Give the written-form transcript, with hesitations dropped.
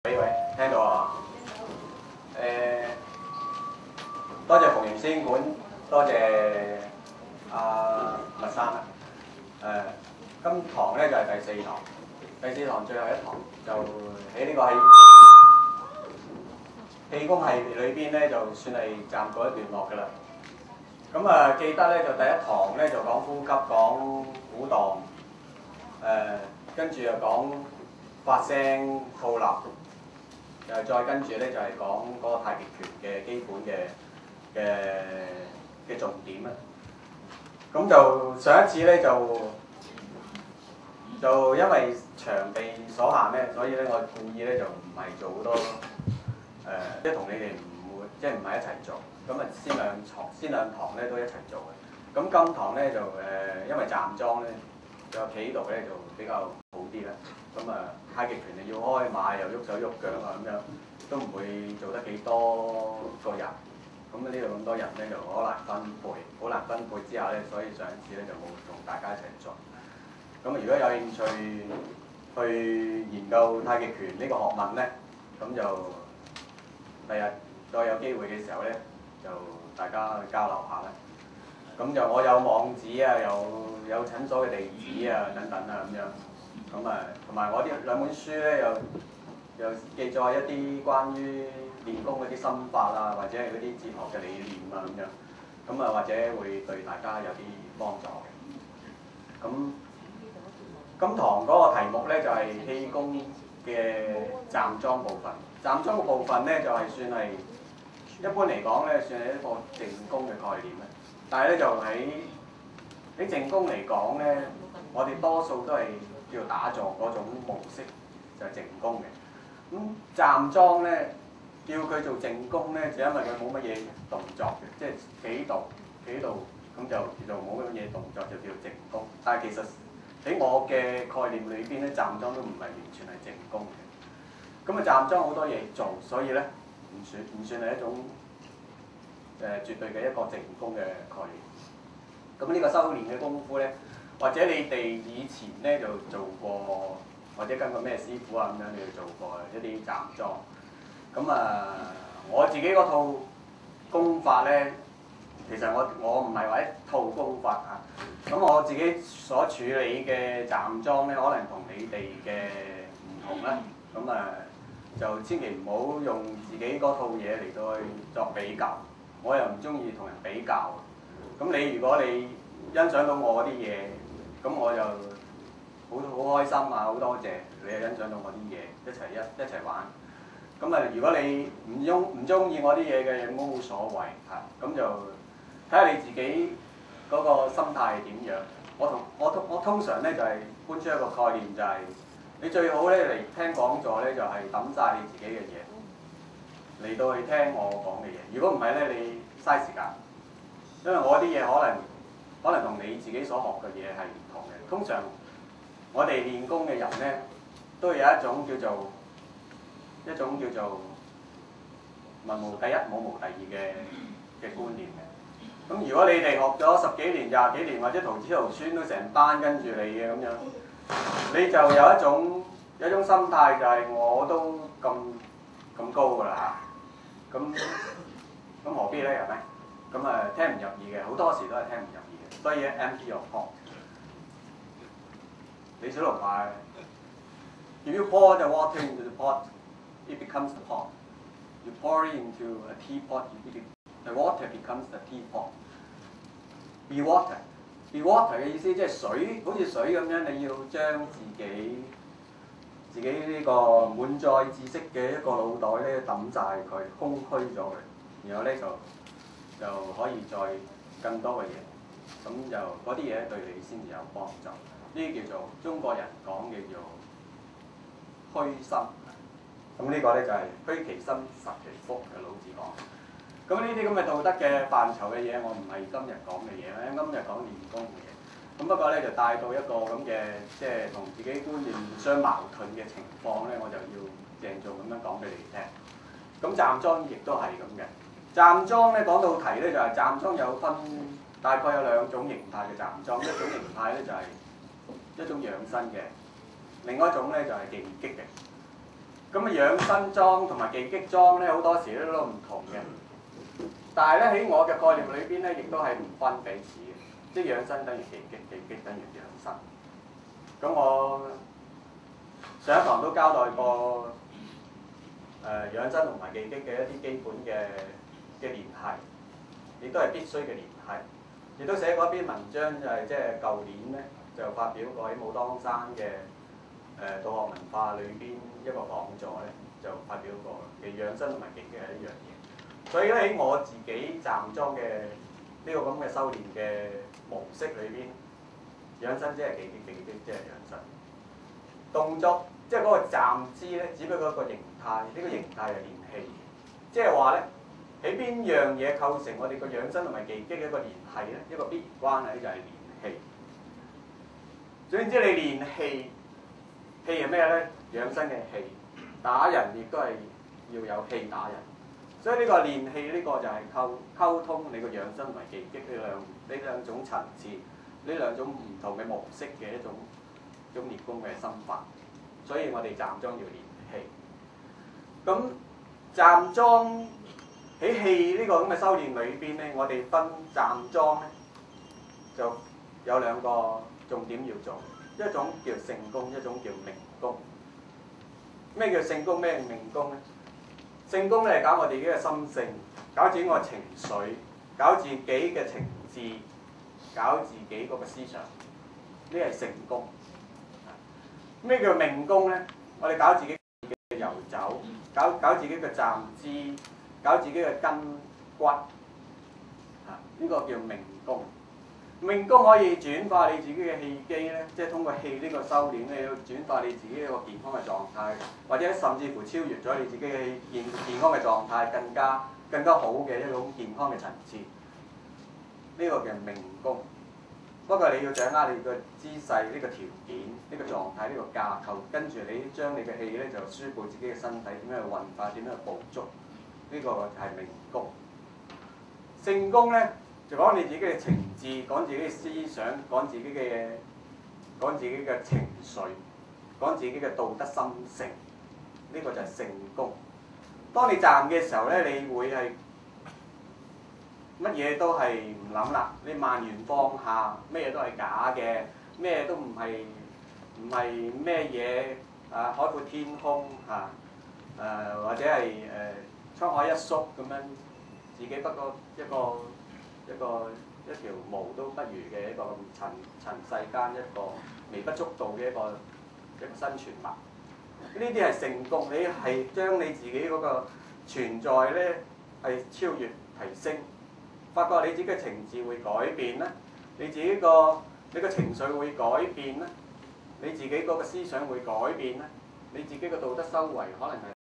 喂，聽到啊？多謝蓬瀛師兄館，多謝麥生啊。今堂咧就係第4堂，第4堂最後一堂就喺呢個氣功系列裏邊咧，就算係暫告一段落㗎啦。咁啊，記得咧就第一堂咧就講呼吸，講鼓盪，跟住又講發聲吐納。再跟住咧就係講嗰個太極拳嘅基本嘅重點啦。咁就上一次咧就因為場地所限咧，所以咧我故意咧就唔係做好多即係同你哋唔會即係唔係一齊做。咁啊先兩堂咧都一齊做嘅。咁今堂咧就因為站樁咧，就企喺度咧就比較好啲啦。咁啊，太極拳你要開馬又喐手喐腳啊咁樣，都唔會做得幾多個人。咁呢度咁多人咧就好難分配之下咧，所以上一次咧就冇同大家一齊做。咁如果有興趣去研究太極拳呢個學問咧，咁就第日再有機會嘅時候咧，就大家去交流下啦。咁就我有網址啊，有診所嘅地址啊，等等啊咁樣。咁啊，同埋我啲兩本書咧，又記載一啲關於練功嗰啲心法啊，或者係嗰啲哲學嘅理念啊咁樣。咁啊，或者會對大家有啲幫助嘅。咁今堂嗰個題目咧就係氣功嘅站樁部分。站樁嘅部分咧就係算係一般嚟講咧，算係一個靜功嘅概念咧。但係咧就喺靜功嚟講咧，我哋多數都係叫打坐嗰種模式，就係靜功嘅。咁站樁咧，叫佢做靜功咧，就因為佢冇乜嘢動作嘅，即係企度咁就叫做冇乜嘢動作，就叫靜功。但係其實喺我嘅概念裏邊咧，站樁都唔係完全係靜功嘅。咁啊，站樁好多嘢做，所以咧唔算係一種絕對嘅一個靜功嘅概念。咁呢個修練嘅功夫咧，或者你哋以前咧就做過，或者跟過咩師傅啊咁樣，你哋做過一啲站樁。咁啊，我自己嗰套功法咧，其實我唔係話一套功法啊。咁我自己所處理嘅站樁咧，可能同你哋嘅唔同啦。咁啊，就千祈唔好用自己嗰套嘢嚟到去作比較。我又唔中意同人比較。咁如果你欣賞到我啲嘢，咁我就好開心啊！好多謝你又欣賞到我啲嘢，一齊玩。咁啊，如果你唔中意我啲嘢嘅，咁冇所謂嚇。咁就睇下你自己嗰個心態係點樣。我通常咧就係搬出一個概念，就係你最好咧嚟聽講座咧，就係抌晒你自己嘅嘢嚟到去聽我講嘅嘢。如果唔係咧，你嘥時間，因為我啲嘢可能同你自己所學嘅嘢係唔同嘅。通常我哋練功嘅人咧，都有一種叫做文無第一，武無第二嘅觀念嘅。咁如果你哋學咗10幾年、20幾年，或者徒子徒孫都成班跟住你嘅咁樣，你就有一種心態，就係我都咁高㗎啦嚇。咁何必咧？係咪？咁啊聽唔入耳嘅，好多時都係聽唔入耳嘅，所以 empty your pot。李小龍話 ：If you pour the water into the pot, it becomes the pot. You pour it into a teapot, the water becomes the teapot. Be water. Be water 嘅意思即係水，好似水咁樣，你要將自己呢個滿載知識嘅一個腦袋咧抌晒佢，空虛咗佢，然後咧就可以再更多嘅嘢，咁就嗰啲嘢對你先至有幫助。呢啲叫做中國人講嘅叫虛心。咁呢個咧就係虛其心實其腹嘅老子講。咁呢啲咁嘅道德嘅範疇嘅嘢，我唔係今日講嘅嘢啦，今日講練功嘅嘢。咁不過咧就帶到一個咁嘅即係同自己觀念互相矛盾嘅情況咧，我就要鄭重咁樣講俾你聽。咁站樁亦都係咁嘅。站樁咧講到題咧就係站樁有分大概有2種形態嘅站樁，一種形態咧就係一種養生嘅，另外一種咧就係技擊嘅。咁啊養生裝同埋技擊裝咧，好多時咧都唔同嘅。但係咧喺我嘅概念裏邊咧，亦都係唔分彼此嘅，即係養生等於技擊，技擊等於養生。咁我上一堂都交代過養生同埋技擊嘅一啲基本嘅聯繫，亦都係必須嘅聯繫。亦都寫過一篇文章，就係即係舊年咧就發表過喺武當山嘅道學文化裏邊一個講座咧，就發表過其實養生同埋技擊係一樣嘢。所以咧喺我自己站樁嘅呢個咁嘅修練嘅模式裏邊，養生即係技擊，技擊即係養生。動作即係嗰個站姿咧，只不過一個形態，呢個形態係練氣，即係話咧。喺邊樣嘢構成我哋個養生同埋技擊嘅一個聯繫咧？一個必然關係就係練氣。總之你練氣，氣係咩咧？養生嘅氣，打人亦都係要有氣打人。所以呢個練氣呢個就係溝通你個養生同埋技擊呢兩種層次，呢兩種唔同嘅模式嘅一種練功嘅心法。所以我哋站樁要練氣。咁站樁。喺氣呢個咁嘅修練裏邊咧，我哋分站樁咧就有兩個重點要做，一種叫性功，一種叫命功。咩叫性功？咩命功咧？性功咧係搞我哋自己嘅心性，搞自己個情緒，搞自己嘅情志，搞自己嗰個思想，呢係性功。咩叫命功咧？我哋搞自己嘅遊走，搞自己嘅站姿。搞自己嘅筋骨，呢個叫命功。命功可以轉化你自己嘅氣機咧，即係通過氣呢個修練咧，要轉化你自己一個健康嘅狀態，或者甚至乎超越咗你自己嘅健康嘅狀態，更加好嘅一種健康嘅層次。呢個叫命功。不過你要掌握你個姿勢、呢個條件、呢個狀態、呢個架構，跟住你將你嘅氣咧就輸布自己嘅身體，點樣去運化，點樣去捕捉。呢個係命功。性功咧就講你自己嘅情志，講自己嘅思想，講自己嘅情緒，講自己嘅道德心性。呢個就係性功。當你站嘅時候咧，你會係乜嘢都係唔諗啦，你萬緣放下，咩嘢都係假嘅，咩都唔係咩嘢啊，海闊天空嚇，或者係滄海一粟咁樣，自己不過一條毛都不如嘅一個塵世間一個微不足道嘅一個生存物。呢啲係性功，你係將你自己嗰個存在咧係超越提升，發覺你自己嘅情志會改變啦，你個情緒會改變啦，你自己嗰個思想會改變啦，你自己嘅道德修為可能係